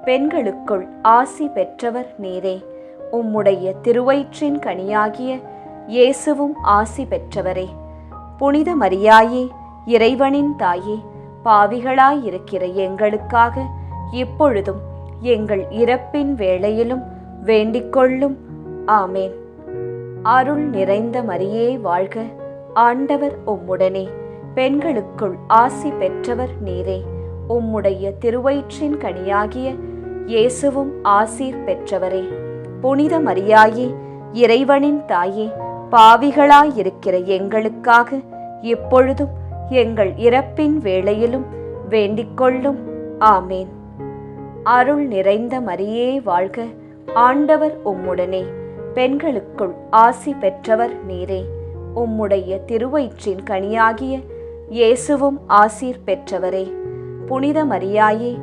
பெண்களுக்குள் ஆசி பெற்றவர் நீரே. உம்முடைய திருவயிற்றின் கனியாகிய இயேசுவும் ஆசி பெற்றவரே. புனித மரியாயே, இறைவனின் தாயே, பாவிகளாயிருக்கிற எங்களுக்காக இப்பொழுதும் எங்கள் இறப்பின் வேளையிலும் வேண்டிக்கொள்ளும். ஆமேன். அருள் நிறைந்த மரியே வாழ்க. ஆண்டவர் உம்முடனே, பெண்களுக்குள் ஆசி பெற்றவர் நீரே. உம்முடைய திருவயிற்றின் கனியாகிய இயேசுவும் ஆசீர் பெற்றவரே. புனித மரியாயே, இறைவனின் தாயே, பாவிகளாயிருக்கிற எங்களுக்காக இப்பொழுதும் எங்கள் இறப்பின் வேளையிலும் வேண்டிக்கொள்ளும். ஆமேன். அருள் நிறைந்த மரியே வாழ்க. ஆண்டவர் உம்முடனே, பெண்களுக்குள் ஆசி பெற்றவர் நீரே. உம்முடைய திருவயிற்றின் கனியாகிய இயேசுவும் ஆசீர் பெற்றவரே. புனித மரியாயே,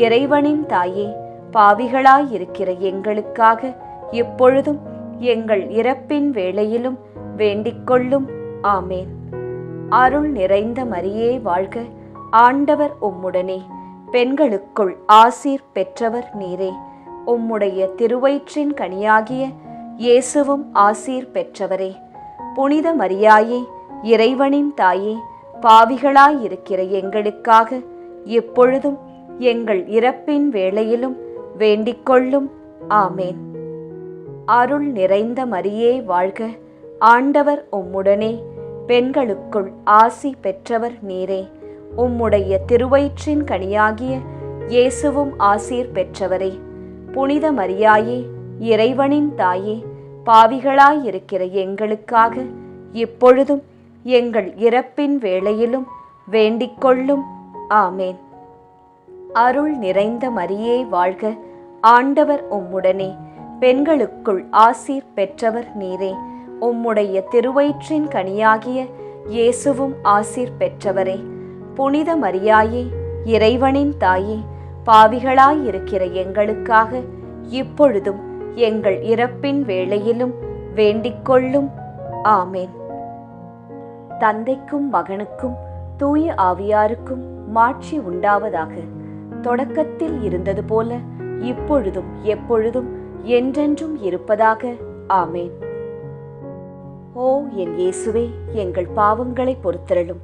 இறைவனின் தாயே, பாவிகளாயிருக்கிற எங்களுக்காக இப்பொழுதும் எங்கள் இறப்பின் வேளையிலும் வேண்டிக்கொள்ளும். ஆமேன். அருள் நிறைந்த மரியே வாழ்க. ஆண்டவர் உம்முடனே, பெண்களுக்குள் ஆசீர் பெற்றவர் நீரே. உம்முடைய திருவயிற்றின் கனியாகிய இயேசுவும் ஆசீர் பெற்றவரே. புனித மரியாயே, இறைவனின் தாயே, பாவிகளாயிருக்கிற எங்களுக்காக இப்பொழுதும் எங்கள் இறப்பின் வேளையிலும் வேண்டிக்கொள்ளும். ஆமேன். அருள் நிறைந்த மரியே வாழ்க, ஆண்டவர் உம்முடனே, பெண்களுக்குள் ஆசி பெற்றவர் நீரே. உம்முடைய திருவயிற்றின் கனியாகிய இயேசுவும் ஆசீர் பெற்றவரே. புனித மரியாயே, இறைவனின் தாயே, பாவிகளாயிருக்கிற எங்களுக்காக இப்பொழுதும் எங்கள் இறப்பின் வேளையிலும் வேண்டிக்கொள்ளும். ஆமேன். அருள் நிறைந்த மரியே வாழ்க, ஆண்டவர் உம்முடனே, பெண்களுக்குள் ஆசீர் பெற்றவர் நீரே. உம்முடைய திருவயிற்றின் கனியாகிய இயேசுவும் ஆசீர் பெற்றவரே. புனித மரியாயே, இறைவனின் தாயே, பாவிகளாயிருக்கிற எங்களுக்காக இப்பொழுதும் எங்கள் இறப்பின் வேளையிலும் வேண்டிக்கொள்ளும். ஆமேன். தந்தைக்கும் மகனுக்கும் தூய ஆவியாருக்கும் மாட்சி உண்டாவதாக. தொடக்கத்தில் இருந்தது போல இப்பொழுதும் எப்பொழுதும் என்றென்றும் இருப்பதாக. ஆமேன். ஓ என் இயேசுவே, எங்கள் பாவங்களை பொறுத்தருளும்,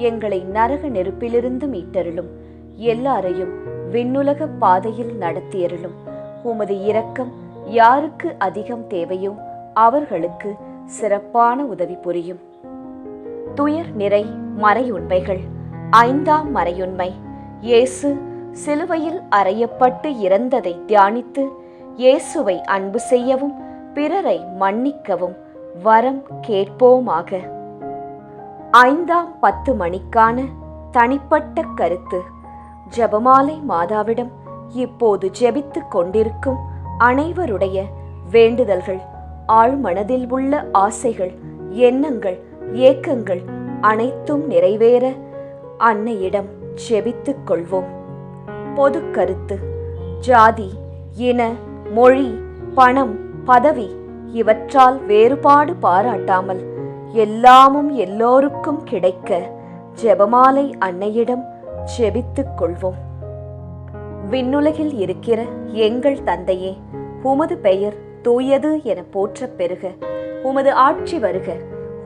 எங்களை நரக நெருப்பிலிருந்து மீட்டருளும், எல்லாரையும் விண்ணுலக பாதையில் நடத்தியருளும். உமது இரக்கம் யாருக்கு அதிகம் தேவையோ அவர்களுக்கு சிறப்பான உதவி புரியும். துயர் நிறை மறையுண்மைகள். 5ஆம் மறையுண்மை. இயேசு சிலுவையில் அறையப்பட்டு இறந்ததை தியானித்து இயேசுவை அன்பு செய்யவும் பிறரை மன்னிக்கவும் வரம் கேட்போமாக. 5ஆம் 10 மணிக்கான தனிப்பட்ட கருத்து. ஜெபமாலை மாதாவிடம் இப்போது ஜெபித்துக் கொண்டிருக்கும் அனைவருடைய வேண்டுதல்கள், ஆழ்மனதில் உள்ள ஆசைகள், எண்ணங்கள், ஏக்கங்கள் அனைத்தும் நிறைவேற அன்னையிடம் ஜெபித்துக் கொள்வோம். பொது கருத்து. ஜாதி, இன, மொழி, பணம், பதவி இவற்றால் வேறுபாடு பாராட்டாமல் எல்லாமும் எல்லோருக்கும் கிடைக்க ஜெபமாலை அன்னையிடம் ஜெபித்துக் கொள்வோம். விண்ணுலகில் இருக்கிற எங்கள் தந்தையே, உமது பெயர் தூயது என போற்றப் பெறுக. உமது ஆட்சி வருக.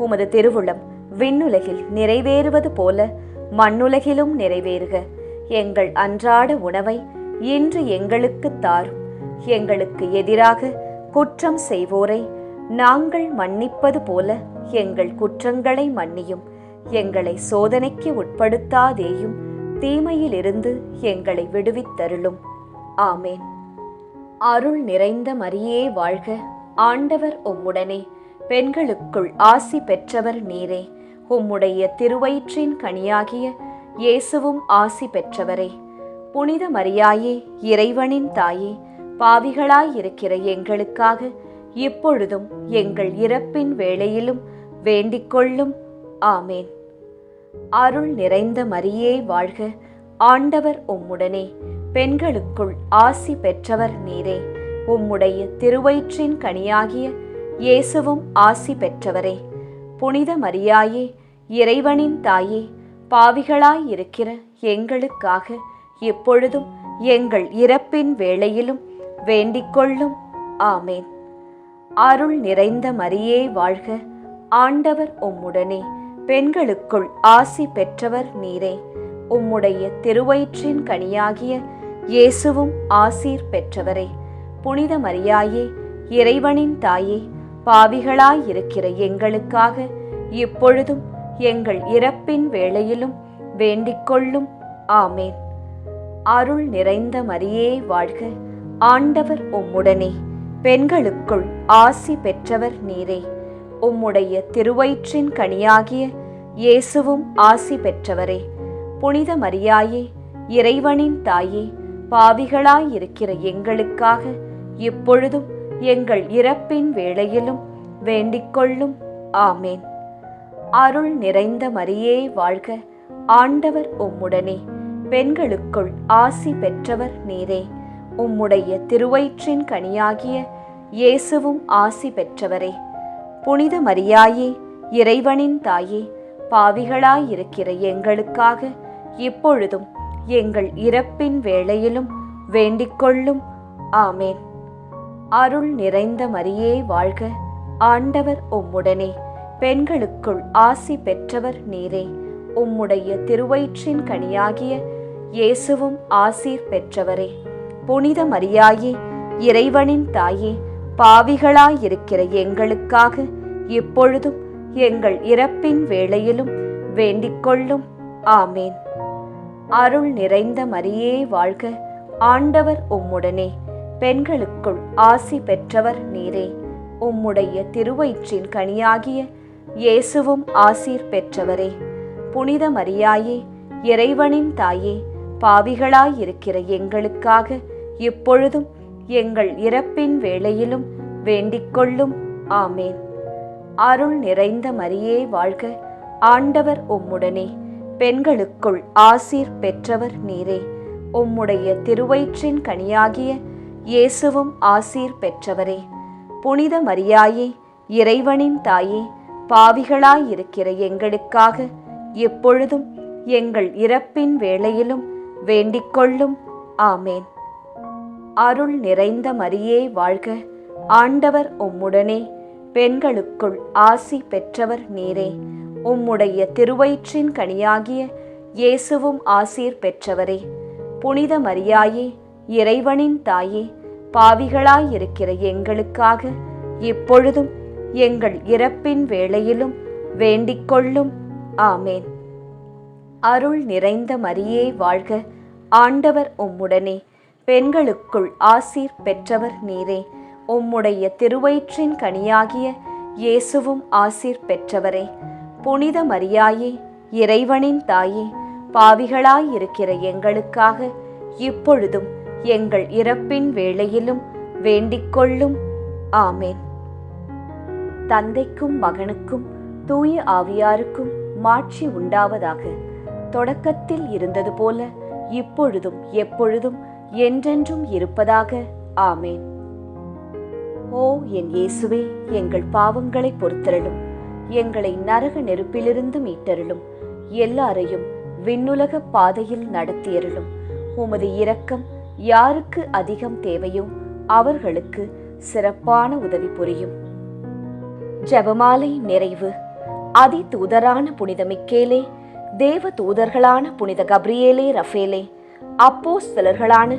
உமது திருவுளம் விண்ணுலகில் நிறைவேறுவது போல மண்ணுலகிலும் நிறைவேறுக. எங்கள் அன்றாட உணவை இன்று எங்களுக்கு தாரும். எங்களுக்கு எதிராக குற்றம் செய்வோரை நாங்கள் மன்னிப்பது போல எங்கள் குற்றங்களை மன்னியும். எங்களை சோதனைக்கு உட்படுத்தாதேயும், தீமையிலிருந்து எங்களை விடுவித்தருளும். ஆமேன். அருள் நிறைந்த மரியே வாழ்க, ஆண்டவர் உம்முடனே, பெண்களுக்குள் ஆசி பெற்றவர் நீரே. உம்முடைய திருவயிற்றின் கனியாகிய இயேசுவும் ஆசி பெற்றவரே. புனித மரியாயே, இறைவனின் தாயே, பாவிகளாயிருக்கிற எங்களுக்காக இப்பொழுதும் எங்கள் இறப்பின் வேளையிலும் வேண்டிக்கொள்ளும். ஆமேன். அருள் நிறைந்த மரியே வாழ்க, ஆண்டவர் உம்முடனே, பெண்களுக்குள் ஆசி பெற்றவர் நீரே. உம்முடைய திருவயிற்றின் கனியாகிய இயேசுவும் ஆசி பெற்றவரே. புனித மரியாயே, இறைவனின் தாயே, பாவிகளாயிருக்கிற எங்களுக்காக இப்பொழுதும் எங்கள் இறப்பின் வேளையிலும் வேண்டிக்கொள்ளும். ஆமேன். அருள் நிறைந்த மரியே வாழ்க, ஆண்டவர் உம்முடனே, பெண்களுக்குள் ஆசி பெற்றவர் நீரே. உம்முடைய திருவயிற்றின் கனியாகிய இயேசுவும் ஆசீர் பெற்றவரே. புனித மரியாயே, இறைவனின் தாயே, பாவிகளாயிருக்கிற எங்களுக்காக இப்பொழுதும் எங்கள் இறப்பின் வேளையிலும் வேண்டிக்கொள்ளும். ஆமேன். அருள் நிறைந்த மரியே வாழ்க, ஆண்டவர் உம்முடனே, பெண்களுக்குள் ஆசி பெற்றவர் நீரே. உம்முடைய திருவயிற்றின் கனியாகிய இயேசுவும் ஆசி பெற்றவரே. புனித மரியாயே, இறைவனின் தாயே, பாவிகளாயிருக்கிற எங்களுக்காக இப்பொழுதும் எங்கள் இறப்பின் வேளையிலும் வேண்டிக்கொள்ளும். ஆமேன். அருள் நிறைந்த மரியே வாழ்க, ஆண்டவர் உம்முடனே, பெண்களுக்குள் ஆசி பெற்றவர் நீரே. உம்முடைய திருவயிற்றின் கனியாகிய இயேசுவும் ஆசி பெற்றவரே. புனித மரியாயே, இறைவனின் தாயே, பாவிகளாயிருக்கிற எங்களுக்காக இப்பொழுதும் எங்கள் இறப்பின் வேளையிலும் வேண்டிக்கொள்ளும். ஆமேன். அருள் நிறைந்த மரியே வாழ்க, ஆண்டவர் உம்முடனே, பெண்களுக்குள் ஆசி பெற்றவர் நீரே. உம்முடைய திருவயிற்றின் கனியாகிய இயேசுவும் ஆசீர் பெற்றவரே. புனித மரியாயே, இறைவனின் தாயே, பாவிகளாயிருக்கிற எங்களுக்காக இப்பொழுதும் எங்கள் இறப்பின் வேளையிலும் வேண்டிக்கொள்ளும். ஆமேன். அருள் நிறைந்த மரியே வாழ்க, ஆண்டவர் உம்முடனே, பெண்களுக்குள் ஆசி பெற்றவர் நீரே. உம்முடைய திருவயிற்றின் கனியாகிய இயேசுவும் ஆசீர் பெற்றவரே. புனித மரியாயே, இறைவனின் தாயே, பாவிகளாயிருக்கிற எங்களுக்காக இப்பொழுதும் எங்கள் இறப்பின் வேளையிலும் வேண்டிக்கொள்ளும். ஆமேன். அருள் நிறைந்த மரியே வாழ்க, ஆண்டவர் உம்முடனே, பெண்களுக்குள் ஆசீர் பெற்றவர் நீரே. உம்முடைய திருவயிற்றின் கனியாகிய இயேசுவும் ஆசீர் பெற்றவரே. புனித மரியாயே, இறைவனின் தாயே, பாவிகளாயிருக்கிற எங்களுக்காக எப்பொழுதும் எங்கள் இறப்பின் வேளையிலும் வேண்டிக்கொள்ளும். ஆமேன். அருள் நிறைந்த மரியே வாழ்க, ஆண்டவர் உம்முடனே, பெண்களுக்குள் ஆசி பெற்றவர் நீரே. உம்முடைய திருவயிற்றின் கனியாகிய இயேசுவும் ஆசீர் பெற்றவரே. புனித மரியாயே, இறைவனின் தாயே, பாவிகளாயிருக்கிற எங்களுக்காக இப்பொழுதும் எங்கள் இறப்பின் வேளையிலும் வேண்டிக்கொள்ளும். ஆமேன். அருள் நிறைந்த மரியே வாழ்க, ஆண்டவர் உம்முடனே, பெண்களுக்குள் ஆசீர் பெற்றவர் நீரே. உம்முடைய திருவயிற்றின் கனியாகிய இயேசுவும் ஆசீர் பெற்றவரே. புனித மரியாயே, இறைவனின் தாயே, பாவிகளாயிருக்கிற எங்களுக்காக இப்பொழுதும் எங்கள் இறப்பின் வேளையிலும் வேண்டிக்கொள்ளும். ஆமேன். தந்தைக்கும் மகனுக்கும் தூய ஆவியாருக்கும் மாட்சி உண்டாவதாக. தொடக்கத்தில் இருந்தது போல இப்பொழுதும் எப்பொழுதும் என்றென்றும் இருப்பதாக. ஆமேன். ஓ என் இயேசுவே, எங்கள் பாவங்களை பொறுத்தருளும், எங்களை நரக நெருப்பிலிருந்து மீட்டருளும், எல்லாரையும் விண்ணுலக பாதையில் நடத்தியருளும். உமது இரக்கம் யாருக்கு அதிகம் தேவையோ அவர்களுக்கு சிறப்பான உதவி புரியும். ஜெபமாலை நிறைவு. அதி தூதரான புனித மிக்கேலே, தேவ தூதர்களான புனித கப்ரியேலே ரஃபேலே, அப்போஸ்தலர்களான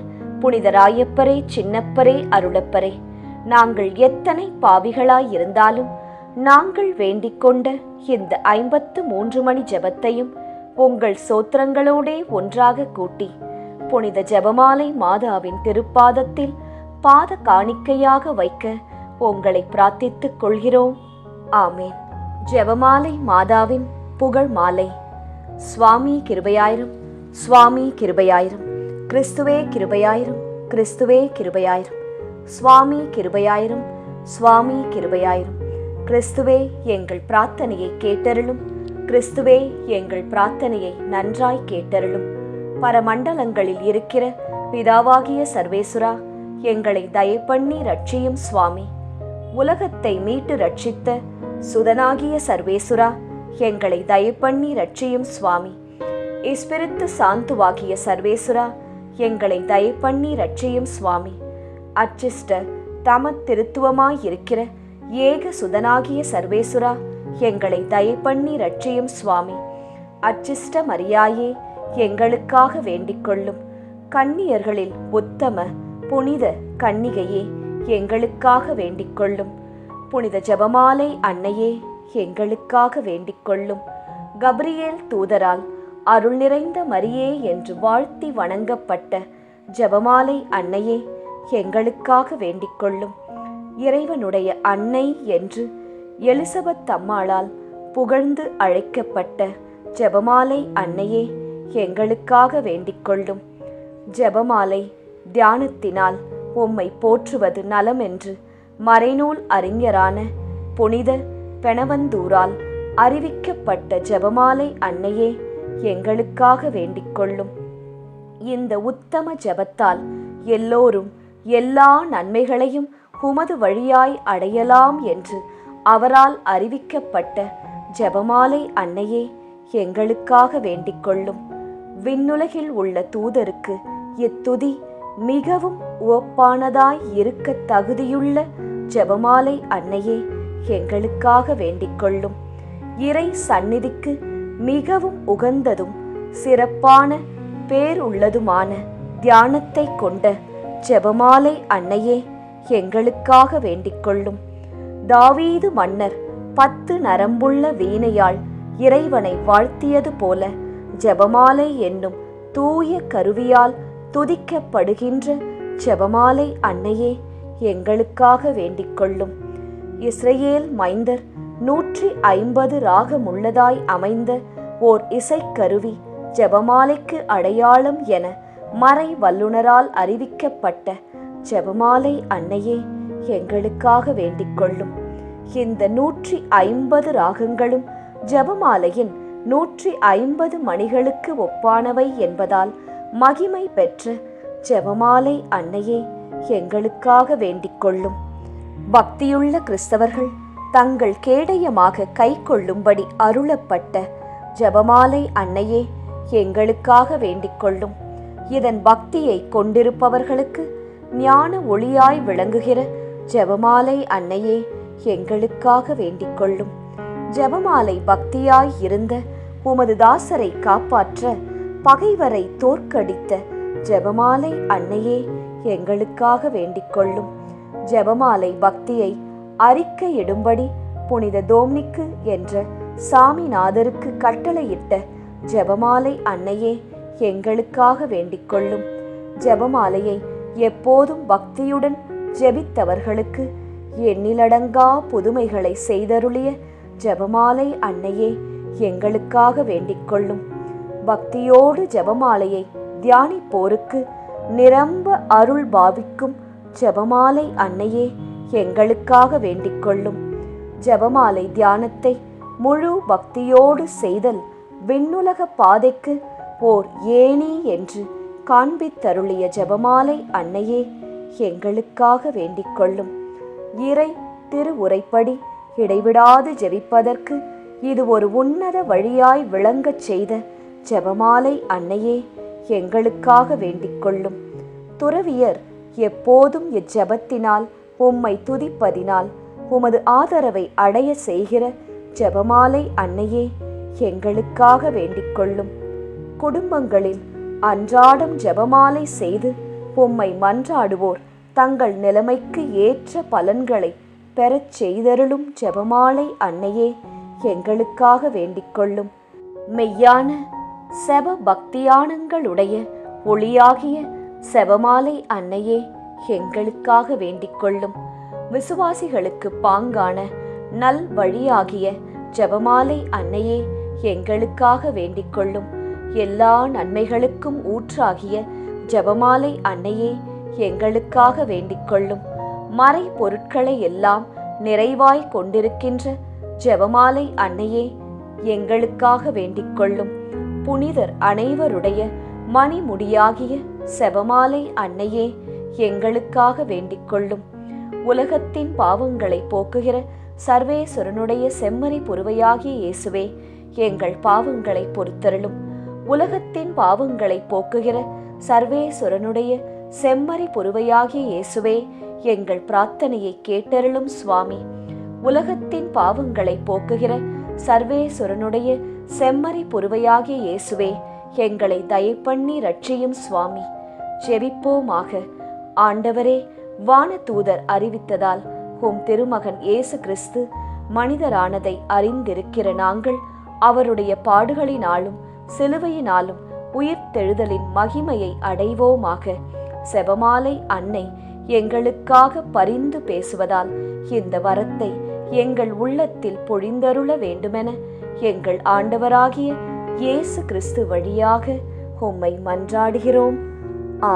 புனித ராயப்பரே, சின்னப்பரே, அருளப்பரே, நாங்கள் எத்தனை பாவிகளாயிருந்தாலும் நாங்கள் வேண்டிக்கொண்ட இந்த 53 மணி ஜெபத்தையும் உங்கள் சோத்திரங்களோடே ஒன்றாக கூட்டி புனித ஜெபமாலை மாதாவின் திருப்பாதத்தில் பாத காணிக்கையாக வைக்க உங்களை பிரார்த்தித்துக் கொள்கிறோம். ஆமேன். ஜெபமாலை மாதாவின் புகழ் மாலை. சுவாமி கிருபையாயிரும், சுவாமி கிருபையாயிரும், கிறிஸ்துவே கிருபையாயிரும், கிறிஸ்துவே கிருபையாயிரும், சுவாமி கிருபையாயிரும், சுவாமி கிருபையாயிரும். கிறிஸ்துவே எங்கள் பிரார்த்தனையை கேட்டருளும், கிறிஸ்துவே எங்கள் பிரார்த்தனையை நன்றாய் கேட்டருளும். பரமண்டலங்களில் இருக்கிற பிதாவாகிய சர்வேசுரா, எங்களை தயப்பண்ணி ரட்சியும் சுவாமி. உலகத்தை மீட்டு ரட்சித்த சுதனாகிய சர்வேசுரா, எங்களை தயப்பண்ணி ரட்சியும் சுவாமி. இஸ்பிரித்து சாந்துவாகிய சர்வேசுரா, எங்களை தயப்பண்ணி ரட்சியும் சுவாமி. அச்சிஷ்ட தம திருத்துவமாயிருக்கிற ஏக சுதனாகிய சர்வேசுரா, எங்களை தயப்பண்ணி ரட்சியும் சுவாமி. அச்சிஷ்ட மரியாயே, எங்களுக்காக வேண்டிக்கொள்ளும். கன்னியர்களில் உத்தம புனித கன்னிகையே, எங்களுக்காக வேண்டிக்கொள்ளும். புனித ஜெபமாலை அன்னையே, எங்களுக்காக வேண்டிக்கொள்ளும். கப்ரியேல் தூதரால் அருள் நிறைந்த மரியே என்று வாழ்த்தி வணங்கப்பட்ட ஜெபமாலை அன்னையே, எங்களுக்காக வேண்டிக்கொள்ளும். இறைவனுடைய அன்னை என்று எலிசபெத் அம்மாளால் புகழ்ந்து அழைக்கப்பட்ட ஜெபமாலை அன்னையே, எங்களுக்காக வேண்டிக்கொள்ளும். ஜெபமாலை தியானத்தினால் உம்மை போற்றுவது நலம் என்று மறைநூல் அறிஞரான புனித பெனவந்தூரால் அறிவிக்கப்பட்ட ஜெபமாலை அன்னையே, எங்களுக்காக வேண்டிக்கொள்ளும். இந்த உத்தம ஜெபத்தால் எல்லோரும் எல்லா நன்மைகளையும் உமது வழியாய் அடையலாம் என்று அவரால் அறிவிக்கப்பட்ட ஜெபமாலை அன்னையே, எங்களுக்காக வேண்டிக்கொள்ளும். விண்ணுலகில் உள்ள தூதருக்கு இத்துதி மிகவும் உவப்பானதாய் இருக்க தகுதியுள்ள ஜெபமாலை அன்னையே, எங்களுக்காக வேண்டிக்கொள்ளும். இறை சந்நிதிக்கு மிகவும் உகந்ததும் சிறப்பான பேருள்ளதுமான தியானத்தை கொண்ட ஜெபமாலை அன்னையே, எங்களுக்காக வேண்டிக் கொள்ளும். தாவீது மன்னர் 10 நரம்புள்ள வீணையால் இறைவனை வாழ்த்தியது போல ஜெபமாலை என்னும் தூய கருவியால் துதிக்கப்படுகின்ற ஜெபமாலை அன்னையே எங்களுக்காக வேண்டிக் கொள்ளும். இஸ்ரேல் மைந்தர் 150 ராகமுள்ளதாய் அமைந்த ஓர் இசைக்கருவி ஜெபமாலைக்கு அடையாளம் என மறை வல்லுனரால் அறிவிக்கப்பட்ட ஜெபமாலை அன்னையே எங்களுக்காக வேண்டிக் கொள்ளும். இந்த 150 ராகங்களும் ஜெபமாலையின் 150 மணிகளுக்கு ஒப்பானவை என்பதால் மகிமை பெற்ற ஜெபமாலை அன்னையே எங்களுக்காக வேண்டிக் கொள்ளும். பக்தியுள்ள கிறிஸ்தவர்கள் தங்கள் கேடயமாக கை கொள்ளும்படி அருளப்பட்ட ஜெபமாலை அன்னையே எங்களுக்காக வேண்டிக் கொள்ளும். இதன் பக்தியை கொண்டிருப்பவர்களுக்கு ஞான ஒளியாய் விளங்குகிற ஜெபமாலை அன்னையே எங்களுக்காக வேண்டிக் கொள்ளும். ஜெபமாலை பக்தியாய் இருந்த உமது தாசரை காப்பாற்ற பகைவரை தோற்கடித்த ஜெபமாலை அன்னையே எங்களுக்காக வேண்டிக் கொள்ளும். ஜெபமாலை பக்தியை அறிக்கையிடும்படி புனித தோம்னிக்கு என்ற சாமிநாதருக்கு கட்டளையிட்ட ஜெபமாலை அன்னையே எங்களுக்காக வேண்டிக் கொள்ளும். ஜெபமாலையை எப்போதும் பக்தியுடன் ஜெபித்தவர்களுக்கு எண்ணிலடங்கா புதுமைகளை செய்தருளிய ஜெபமாலை அன்னையே எங்களுக்காக வேண்டிக் கொள்ளும். பக்தியோடு ஜெபமாலையை தியானிப்போருக்கு நிரம்ப அருள் பாவிக்கும் ஜெபமாலை அன்னையே எங்களுக்காக வேண்டிக் கொள்ளும். ஜெபமாலை தியானத்தை முழு பக்தியோடு செய்தல் விண்ணுலக பாதைக்கு ஓர் ஏணி என்று காண்பித்தருளிய ஜெபமாலை அன்னையே எங்களுக்காக வேண்டிக் கொள்ளும். இறை திருவுரைப்படி இடைவிடாது ஜெபிப்பதற்கு இது ஒரு உன்னத வழியாய் விளங்கச் செய்த ஜெபமாலை அன்னையே எங்களுக்காக வேண்டிக் கொள்ளும். துறவியர் எப்போதும் இச்செபத்தினால் உம்மை துதிப்பதினால் உமது ஆதரவை அடைய செய்கிற ஜெபமாலை அன்னையே எங்களுக்காக வேண்டிக் கொள்ளும். குடும்பங்களில் அன்றாடம் ஜெபமாலை செய்து உம்மை மன்றாடுவோர் தங்கள் நிலைமைக்கு ஏற்ற பலன்களை பெறச் செய்தருளும் ஜெபமாலை அன்னையே எங்களுக்காக வேண்டிக் கொள்ளும். மெய்யான செப பக்தியானங்களுடைய ஒளியாகிய செபமாலை அன்னையே எங்களுக்காக வேண்டிக் கொள்ளும். விசுவாசிகளுக்கு பாங்கான நல் வழியாகிய ஜெபமாலை அன்னையே எங்களுக்காக வேண்டிக் கொள்ளும். எல்லா நன்மைகளுக்கும் ஊற்றாகிய ஜெபமாலை அன்னையே எங்களுக்காக வேண்டிக் கொள்ளும். மறை பொருட்களை எல்லாம் நிறைவாய் கொண்டிருக்கின்ற ஜெபமாலை அன்னையே எங்களுக்காக வேண்டிக் கொள்ளும். புனிதர் அனைவருடைய மணிமுடியாகிய செபமாலை அன்னையே எங்களுக்காக வேண்டிக் கொள்ளும். உலகத்தின் பாவங்களை போக்குகிற சர்வேஸ்வரனுடைய செம்மறி புருவையாகிய இயேசுவே எங்கள் பாவங்களை பொறுத்தருளும். உலகத்தின் பாவங்களை போக்குகிற சர்வேஸ்வரனுடைய செம்மறி புருவையாகிய இயேசுவே எங்கள் பிரார்த்தனையை கேட்டருளும் சுவாமி. உலகத்தின் பாவங்களை போக்குகிற சர்வேஸ்வரனுடைய செம்மறி புருவையாகிய இயேசுவே எங்களை தயப்பண்ணி ரட்சியும் சுவாமி. ஜெபிப்போமாக. ஆண்டவரே, வானதூதர் அறிவித்ததால் உம் திருமகன் இயேசு கிறிஸ்து மனிதரானதை அறிந்திருக்கிற நாங்கள் அவருடைய பாடுகளினாலும் சிலுவையினாலும் உயிர்த்தெழுதலின் மகிமையை அடைவோமாக. செபமாலை அன்னை எங்களுக்காக பரிந்து பேசுவதால் இந்த வரத்தை எங்கள் உள்ளத்தில் பொழிந்தருள வேண்டுமென எங்கள் ஆண்டவராகிய இயேசு கிறிஸ்து வழியாக உம்மை மன்றாடுகிறோம்.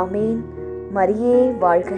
ஆமேன். மரியே வாழ்க.